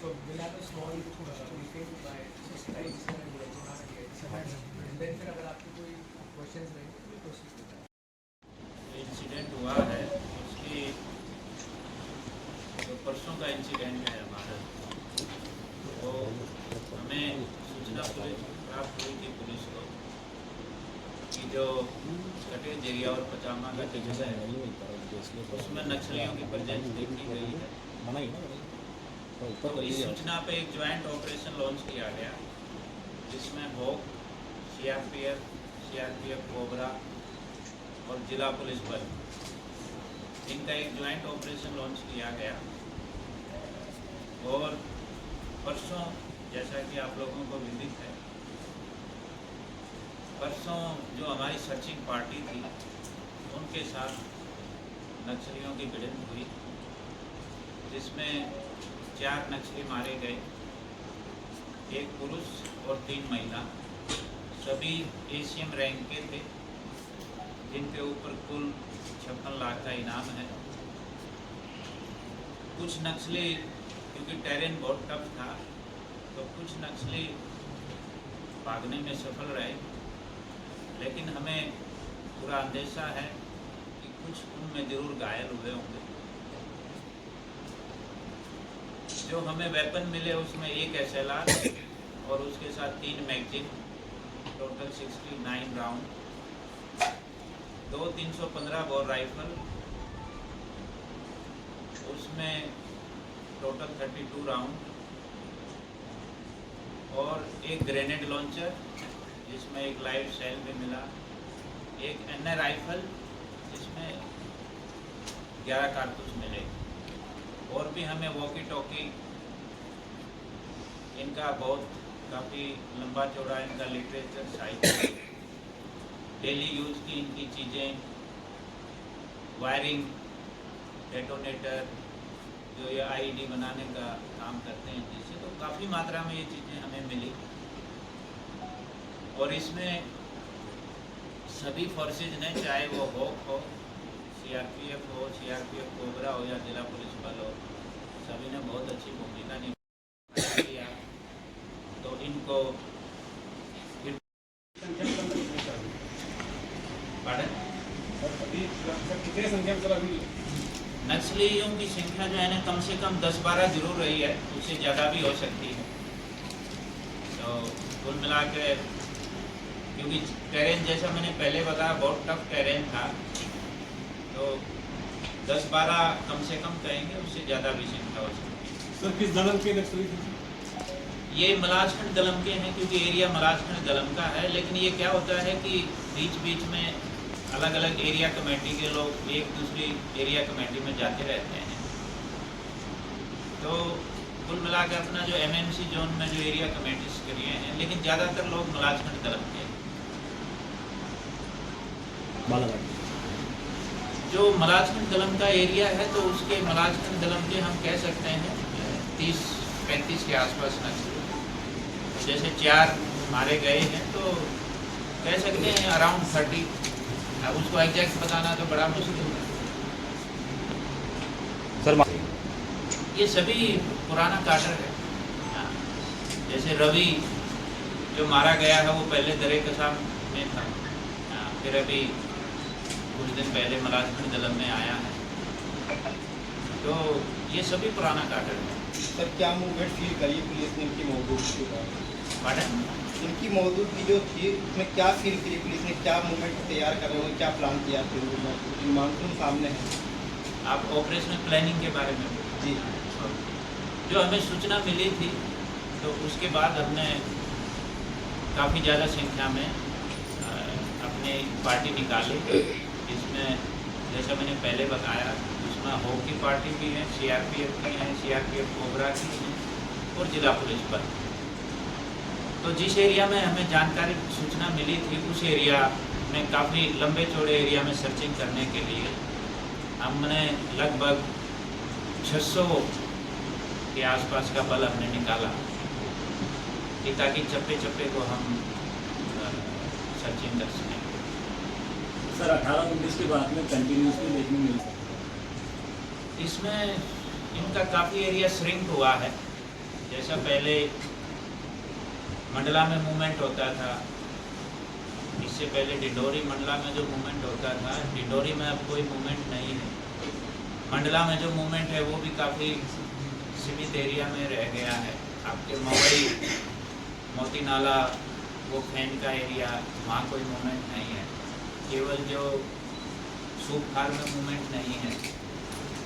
So we'll have a small briefing by Sarai sir and Rajana, and then फिर अगर आपको कोई questions रहेंगे तो we'll proceed with that. Incident हुआ है उसकी जो परसों का इंसिडेंट है हमारा, तो हमें सूचना प्राप्त हुई थी पुलिस को कि जो कटेज एरिया और पचामा का जगह है उसमें नक्सलियों की प्रेजेंस देखी गई है। तो इस सूचना पे एक ज्वाइंट ऑपरेशन लॉन्च किया गया जिसमें होक, सीआरपीएफ कोबरा और जिला पुलिस बल, इनका एक ज्वाइंट ऑपरेशन लॉन्च किया गया। और परसों, जैसा कि आप लोगों को विदित है, परसों जो हमारी सर्चिंग पार्टी थी उनके साथ नक्सलियों की भिड़ंत हुई जिसमें 4 नक्सली मारे गए, 1 पुरुष और 3 महिला, सभी एशियन रैंक के थे जिनके ऊपर कुल 56 लाख का इनाम है। कुछ नक्सली, क्योंकि टेरेन बहुत टफ था, तो कुछ नक्सली भागने में सफल रहे, लेकिन हमें पूरा अंदेशा है कि कुछ उनमें जरूर घायल हुए होंगे। जो हमें वेपन मिले उसमें 1 SLR और उसके साथ 3 magazine, total 69 round, 2 315 bore rifle, उसमें टोटल 32 राउंड, और 1 ग्रेनेड लॉन्चर जिसमें 1 लाइव सेल भी मिला, 1 NA राइफल जिसमें 11 कारतूस मिले, और भी हमें वॉकी टॉकी, इनका बहुत काफ़ी लंबा चौड़ा इनका लिटरेचर, साइकिल, डेली यूज की इनकी चीज़ें, वायरिंग, डेटोनेटर, जो ये IED बनाने का काम करते हैं जिससे, तो काफ़ी मात्रा में ये चीज़ें हमें मिली। और इसमें सभी फोर्सेज ने, चाहे वो होक हो, सीआरपीएफ हो, सीआरपीएफ कोबरा हो या जिला पुलिस बल हो, सभी ने बहुत अच्छी भूमिका निभाई। तो इनको कितने संख्या में अभी नक्सलियों की संख्या जो है ना, कम से कम 10-12 जरूर रही है, उससे ज़्यादा भी हो सकती है। तो कुल मिला के, क्योंकि टेरेन जैसा मैंने पहले बताया बहुत टफ टेरेन था, तो 10-12 कम से कम कहेंगे, उससे ज़्यादा भी संख्या हो सकती है। सर किस दलम के नक्सली थे? ये मलाजखंड दलम के हैं, क्योंकि एरिया मलाजखंड दलम का है, लेकिन ये क्या होता है कि बीच बीच में अलग अलग एरिया कमेटी के लोग एक दूसरी एरिया कमेटी में जाते रहते हैं। तो कुल मिला के अपना जो MMC जोन में जो एरिया कमेटीज करिए हैं, लेकिन ज़्यादातर लोग मलाजखंड दलम के हैं। जो मलाजखंड दलम का एरिया है, तो उसके मलाजखंड दलम के हम कह सकते हैं 30-35 के आसपास नक्सली, जैसे 4 मारे गए हैं, तो कह सकते हैं अराउंड 30। अब उसको एग्जैक्ट बताना तो बड़ा मुश्किल है सर। ये सभी पुराना काटर है। हाँ, जैसे रवि जो मारा गया है वो पहले दरे कसाम में था, फिर अभी कुछ दिन पहले मलाजखंड दलम में आया है, तो ये सभी पुराना काटर है। सर क्या मूवमेंट फील करी पुलिस ने इनकी मौजूदगी के बाद? पार्टन इनकी मौजूदगी जो थी उसमें क्या फील करी पुलिस ने, क्या मूवमेंट तैयार कर रहे हो, क्या प्लान किया फिर मानसून सामने है? आप ऑपरेशनल प्लानिंग के बारे में? जी, जो हमें सूचना मिली थी, तो उसके बाद हमने काफ़ी ज़्यादा संख्या में अपनी पार्टी निकाली, जिसमें जैसा मैंने पहले बताया, उसमें होक की पार्टी भी है, सीआरपीएफ की है, सीआरपीएफ कोबरा की है, और जिला पुलिस बल। तो जिस एरिया में हमें जानकारी, सूचना मिली थी, उस एरिया में काफ़ी लंबे चौड़े एरिया में सर्चिंग करने के लिए हमने लगभग 600 के आसपास का बल हमने निकाला, कि ताकि चप्पे चप्पे को हम सर्चिंग कर सकें। सर 18-19 के बाद में कंटिन्यूसली देखने मिल सकता है। इसमें इनका काफ़ी एरिया श्रिंक हुआ है, जैसा पहले मंडला में मूवमेंट होता था, इससे पहले डिंडोरी मंडला में जो मूवमेंट होता था, डिंडोरी में अब कोई मूवमेंट नहीं है। मंडला में जो मूवमेंट है वो भी काफ़ी सीमित एरिया में रह गया है। आपके मवई, मोती नाला, वो फैन का एरिया, वहाँ कोई मूवमेंट नहीं है। केवल जो सूप फार्म में मूवमेंट नहीं है।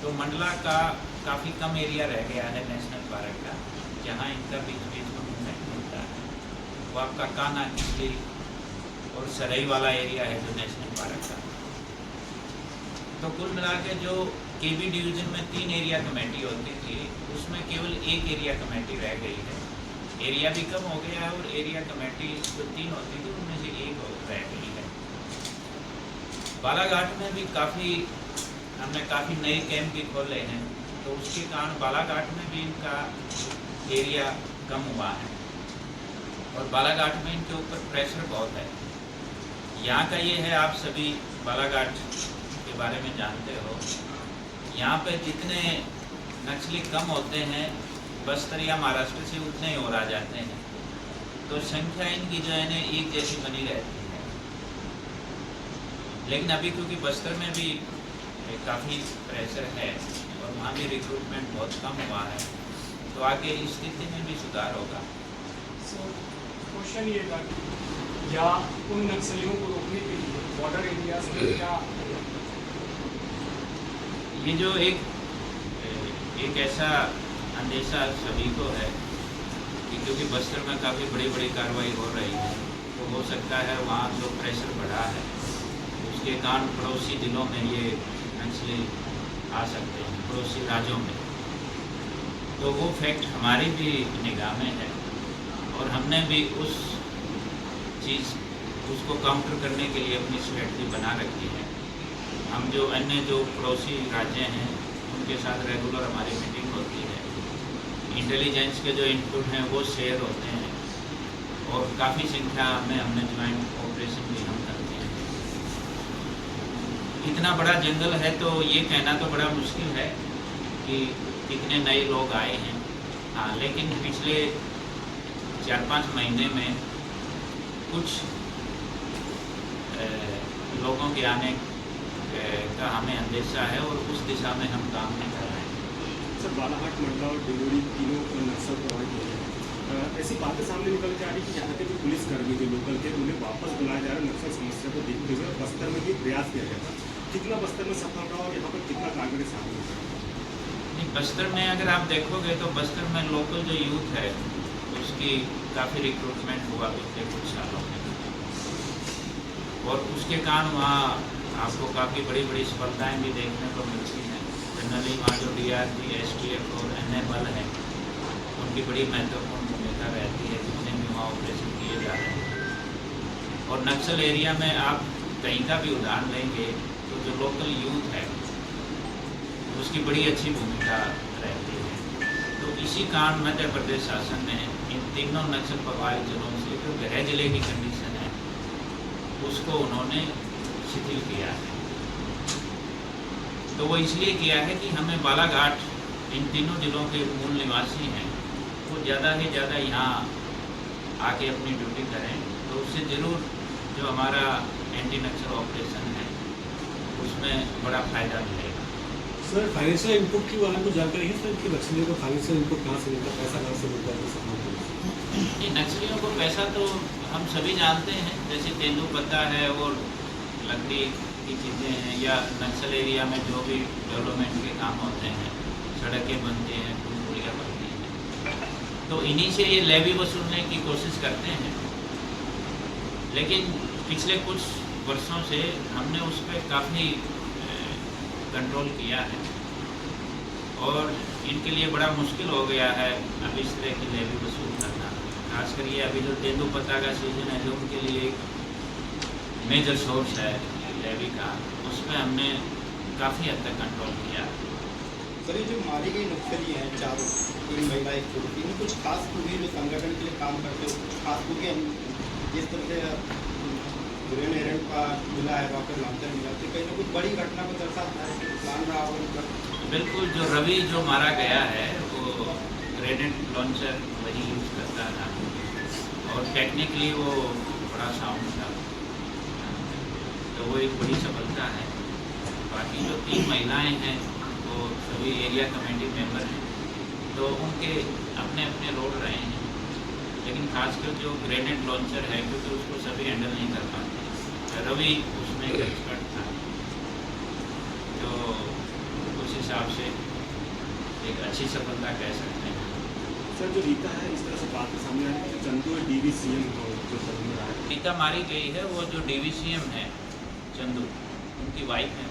तो मंडला का काफ़ी कम एरिया रह गया है नेशनल पार्क का, जहाँ इनका बीच बीच में मूवमेंट मिलता है। वो आपका कान्हा, किसली और सरई वाला एरिया है जो नेशनल पार्क का। तो कुल मिला के जो केबी डिवीज़न में 3 एरिया कमेटी होती थी, उसमें केवल 1 एरिया कमेटी रह गई है। एरिया भी कम हो गया है और एरिया कमेटी जो 3 होती थी उनमें से 1 रह गई है। बालाघाट में भी हमने काफ़ी नए कैंप भी खोले हैं, तो उसके कारण बालाघाट में भी इनका एरिया कम हुआ है और बालाघाट में इनके ऊपर प्रेशर बहुत है। यहाँ का ये है, आप सभी बालाघाट के बारे में जानते हो, यहाँ पे जितने नक्सली कम होते हैं बस्तर या महाराष्ट्र से उतने ही और आ जाते हैं, तो संख्या इनकी जो है ना एक जैसी बनी रहती है। लेकिन अभी क्योंकि बस्तर में भी काफ़ी प्रेशर है और वहाँ भी रिक्रूटमेंट बहुत कम हुआ है, तो आगे इस स्थिति में भी सुधार होगा। सर क्वेश्चन ये था कि या उन नक्सलियों को रोकने के लिए बॉर्डर एरिया से क्या, ये जो एक ऐसा अंदेशा सभी को है कि क्योंकि बस्तर में काफ़ी बड़ी बड़ी कार्रवाई हो रही है, तो हो सकता है वहाँ जो प्रेशर बढ़ा है उसके कारण पड़ोसी जिलों में ये नक्सली आ सकते हैं, पड़ोसी राज्यों में। तो वो फैक्ट हमारी भी निगाह में है और हमने भी उसको काउंटर करने के लिए अपनी स्ट्रेटजी बना रखी है। हम जो अन्य जो पड़ोसी राज्य हैं उनके साथ रेगुलर हमारी मीटिंग होती है, इंटेलिजेंस के जो इनपुट हैं वो शेयर होते हैं और काफ़ी संख्या में हमने ज्वाइंट ऑपरेशन भी हम करते हैं। इतना बड़ा जंगल है तो ये कहना तो बड़ा मुश्किल है कि कितने नए लोग आए हैं। हाँ, लेकिन पिछले 4-5 महीने में कुछ लोगों के आने का हमें अंदेशा है और उस दिशा में हम काम नहीं कर रहे हैं। सर, बालाघाट, मंडला और डिंडोरी तीनों नक्सल प्रभावित हो रहे हैं। ऐसी बातें सामने निकल के आ रही कि यहाँ के जो पुलिसकर्मी जो लोकल थे उन्हें वापस बुलाया जा रहा है नक्सल समस्या को देखते हुए। बस्तर में भी प्रयास किया गया था, कितना बस्तर में सफल रहा और यहाँ पर कितना कारगर साबित हुआ? नहीं, बस्तर में अगर आप देखोगे तो बस्तर में लोकल जो यूथ है उसकी काफ़ी रिक्रूटमेंट हुआ पिछले कुछ सालों में और उसके कारण वहाँ आपको काफ़ी बड़ी बड़ी सफलताएँ भी देखने को मिलती हैं। जनरली वहाँ जो DRG, STF और अन्य बल हैं उनकी बड़ी महत्वपूर्ण भूमिका रहती है जितने भी वहाँ ऑपरेशन किए जा रहे हैं। और नक्सल एरिया में आप कहीं का भी उदाहरण लेंगे तो जो लोकल यूथ है उसकी बड़ी अच्छी भूमिका रहती है। तो इसी कारण मध्य प्रदेश शासन ने इन तीनों नक्सल प्रभावित जिलों से जो गृह जिले की कंडीशन है उसको उन्होंने शिथिल किया है। तो वो इसलिए किया है कि हमें बालाघाट, इन तीनों जिलों के मूल निवासी हैं, वो ज़्यादा से ज़्यादा यहाँ आके अपनी ड्यूटी करें, तो उससे ज़रूर जो हमारा एंटी नक्सल ऑपरेशन है उसमें बड़ा फ़ायदा मिलेगा। सर, फाइनेंशियल इनपुट की आपको जानकारी है सर कि नक्सलियों को फाइनेंशियल इनपुट कहाँ से मिलता है, पैसा कहाँ से मिलता है? ये नक्सलियों को पैसा तो हम सभी जानते हैं, जैसे तेंदुपत्ता है और लकड़ी की चीज़ें हैं, या नक्सल एरिया में जो भी डेवलपमेंट के काम होते हैं, सड़कें बनती हैं, पुल पुलियाँ बनती हैं, तो इन्हीं से ये लेवी वसूलने की कोशिश करते हैं। लेकिन पिछले कुछ वर्षों से हमने उस पर काफ़ी कंट्रोल किया है और इनके लिए बड़ा मुश्किल हो गया है अब इस तरह की लेवी वसूल करना। खासकर ये अभी जो तेंदुपत्ता का सीजन है जो उनके लिए एक मेजर सोर्स है लेवी का, उस पर हमने काफ़ी हद तक कंट्रोल किया। सर, ये जो मारी गई नक्सली हैं 4, 3 महिला, 1 पुरुष, इनमें कुछ खास खूबी जो संगठन के लिए काम करते हो, कुछ खास खूबी जिस तरह से ग्रेन एरेंट का मिला है, वहाँ पर लांचर मिला, तो कहीं ना कुछ बड़ी घटना को दर्शाता है कि प्लान रहा होगा उनका। बिल्कुल, जो रवि जो मारा गया है वो ग्रेनेड लॉन्चर वही यूज़ करता था और टेक्निकली वो बड़ा साउंड था, तो वो एक बड़ी सफलता है। बाकी जो 3 महिलाएं हैं वो सभी एरिया कमेटी मेंबर हैं, तो उनके अपने अपने रोल रहे हैं, लेकिन खासकर जो ग्रेनेड लॉन्चर है क्योंकि उसको सभी हैंडल नहीं कर पाते, रवि उसमें एक एक्सपर्ट था, तो उस हिसाब से एक अच्छी सफलता कह सकते हैं। सर जो रीता है इस तरह से बात के सामने आ रही है कि चंदू DVCM को जो सदन में रहा है, रीता मारी गई है, वो जो DVCM है चंदू, उनकी वाइफ है।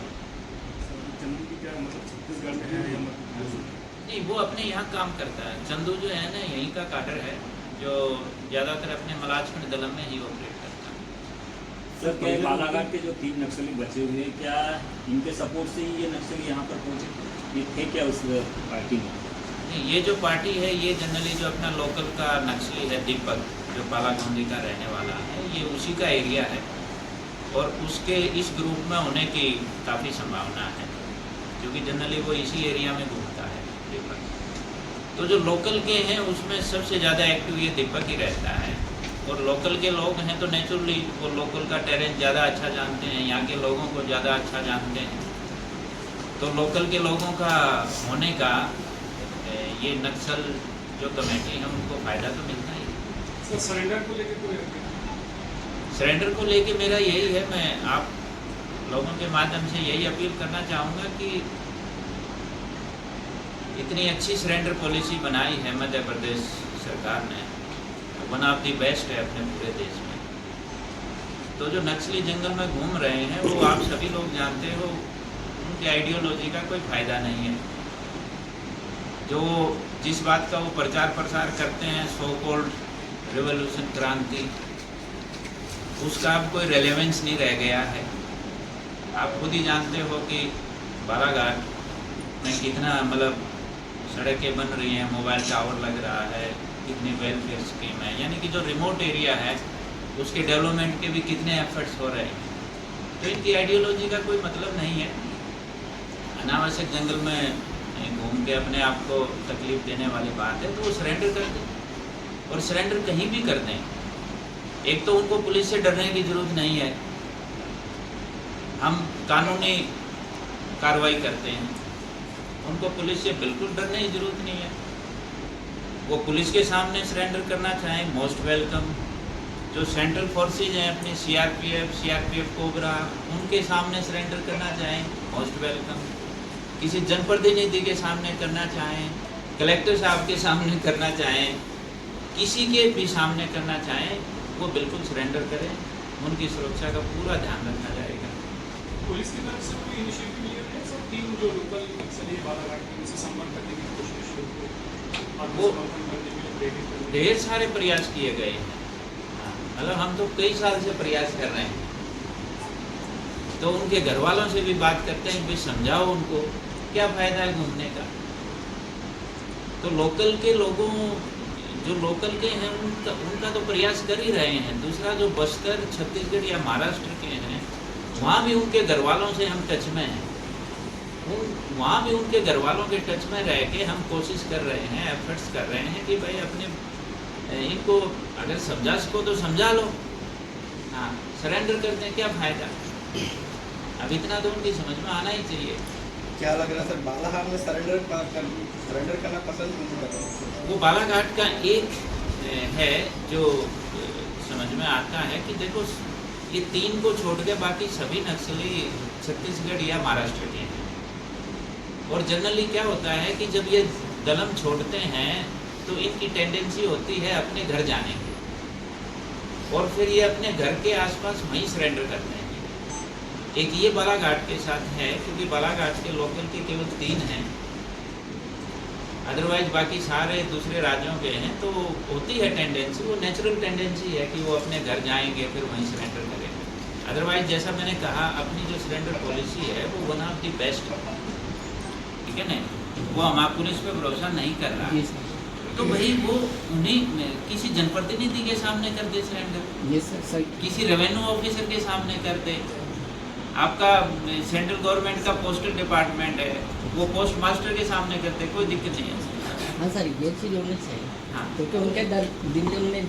चंदू की क्या मतलब छत्तीसगढ़ में है या नहीं, वो अपने यहाँ काम करता है। चंदू जो है ना यहीं का काडर है, जो ज़्यादातर अपने मलाजखंड दलम में ही ऑपरेट करता है। सर क्या बालाघाट के जो 3 नक्सली बचे हुए हैं, क्या इनके सपोर्ट से ही ये नक्सली यहाँ पर पहुँचे? ये थे क्या उस पार्टी में? नहीं, ये जो पार्टी है ये जनरली जो अपना लोकल का नक्सली है दीपक, जो बालागोंदी का रहने वाला है, ये उसी का एरिया है और उसके इस ग्रुप में होने की काफ़ी संभावना है, क्योंकि जनरली वो इसी एरिया में घूमता है दीपक। तो जो लोकल के हैं उसमें सबसे ज़्यादा एक्टिव ये दीपक ही रहता है, और लोकल के लोग हैं तो नेचुरली वो लोकल का टेरेन ज़्यादा अच्छा जानते हैं, यहाँ के लोगों को ज़्यादा अच्छा जानते हैं, तो लोकल के लोगों का होने का ये नक्सल जो कमेटी है उनको फ़ायदा तो मिलता ही। सर सरेंडर को लेकर कोई सरेंडर को लेके मेरा यही है, मैं आप लोगों के माध्यम से यही अपील करना चाहूँगा कि इतनी अच्छी सरेंडर पॉलिसी बनाई है मध्य प्रदेश सरकार ने, वन ऑफ दी बेस्ट है अपने पूरे देश में। तो जो नक्सली जंगल में घूम रहे हैं वो आप सभी लोग जानते हो, उनकी आइडियोलॉजी का कोई फ़ायदा नहीं है। जो जिस बात का वो प्रचार प्रसार करते हैं, सो कॉल्ड रिवॉल्यूशन, क्रांति, उसका अब कोई रेलेवेंस नहीं रह गया है। आप खुद ही जानते हो कि बालाघाट में कितना मतलब सड़कें बन रही हैं, मोबाइल टावर लग रहा है, कितनी वेलफेयर स्कीम है, यानी कि जो रिमोट एरिया है उसके डेवलपमेंट के भी कितने एफर्ट्स हो रहे हैं। तो इनकी आइडियोलॉजी का कोई मतलब नहीं है। अनावश्यक जंगल में घूम के अपने आप को तकलीफ देने वाली बात है, तो वो सरेंडर कर दें, और सरेंडर कहीं भी कर दें। एक तो उनको पुलिस से डरने की ज़रूरत नहीं है, हम कानूनी कार्रवाई करते हैं, उनको पुलिस से बिल्कुल डरने की ज़रूरत नहीं है। वो पुलिस के सामने सरेंडर करना चाहें, मोस्ट वेलकम। जो सेंट्रल फोर्सेज हैं अपनी सीआरपीएफ कोबरा, उनके सामने सरेंडर करना चाहें, मोस्ट वेलकम। किसी जनप्रतिनिधि के सामने करना चाहें, कलेक्टर साहब के सामने करना चाहें, किसी के भी सामने करना चाहें, वो बिल्कुल सरेंडर करें, उनकी सुरक्षा का पूरा ध्यान रखा जाएगा। पुलिस की तरफ से कोई इनिशिएटिव लिया गया? सब 3 जो लोकल नक्सली बालाघाट के उनसे संपर्क करने की कोशिश और वो समर्थन करने के लिए प्रेरित करने के लिए? ढेर सारे प्रयास किए गए हैं, मतलब हम तो कई साल से प्रयास कर रहे हैं। तो उनके घर वालों से भी बात करते हैं, भाई समझाओ उनको क्या फ़ायदा है घूमने का। तो लोकल के लोगों, जो लोकल के हैं उनका तो प्रयास कर ही रहे हैं। दूसरा जो बस्तर, छत्तीसगढ़ या महाराष्ट्र के हैं, वहाँ भी उनके घर वालों से हम टच में हैं, वहाँ भी उनके घर वालों के टच में रह के हम कोशिश कर रहे हैं, एफर्ट्स कर रहे हैं कि भाई अपने इनको अगर समझा सको तो समझा लो, हाँ सरेंडर करने में क्या फ़ायदा। अब इतना तो उनकी समझ में आना ही चाहिए। क्या लग रहा है सर, बालाघाट में सरेंडर करना पसंद नहीं कर रहे? वो बालाघाट का एक है जो समझ में आता है कि देखो ये 3 को छोड़ के बाकी सभी नक्सली छत्तीसगढ़ या महाराष्ट्र के हैं, और जनरली क्या होता है कि जब ये दलम छोड़ते हैं तो इनकी टेंडेंसी होती है अपने घर जाने की, और फिर ये अपने घर के आसपास वहीं सरेंडर करते हैं। एक ये बालाघाट के साथ है, क्योंकि बालाघाट के लोकल के केवल 3 हैं, अदरवाइज बाकी सारे दूसरे राज्यों के हैं। तो होती है टेंडेंसी, वो नेचुरल टेंडेंसी है कि वो अपने घर जाएंगे फिर वहीं सरेंडर करेंगे। अदरवाइज जैसा मैंने कहा, अपनी जो सरेंडर पॉलिसी है वो वन ऑफ दी बेस्ट है, ठीक है ना। वो हमारा पुलिस पे भरोसा नहीं कर रहा, तो भाई वो उन्हें किसी जनप्रतिनिधि के सामने कर दे सरेंडर, ये सर किसी रेवेन्यू ऑफिसर के सामने कर दे। आपका सेंट्रल गवर्नमेंट का पोस्टल डिपार्टमेंट है, वो पोस्ट मास्टर के सामने करते, कोई दिक्कत नहीं है। हाँ सर, ये चीज़ होनी चाहिए हाँ क्योंकि उनके दिन में उन्होंने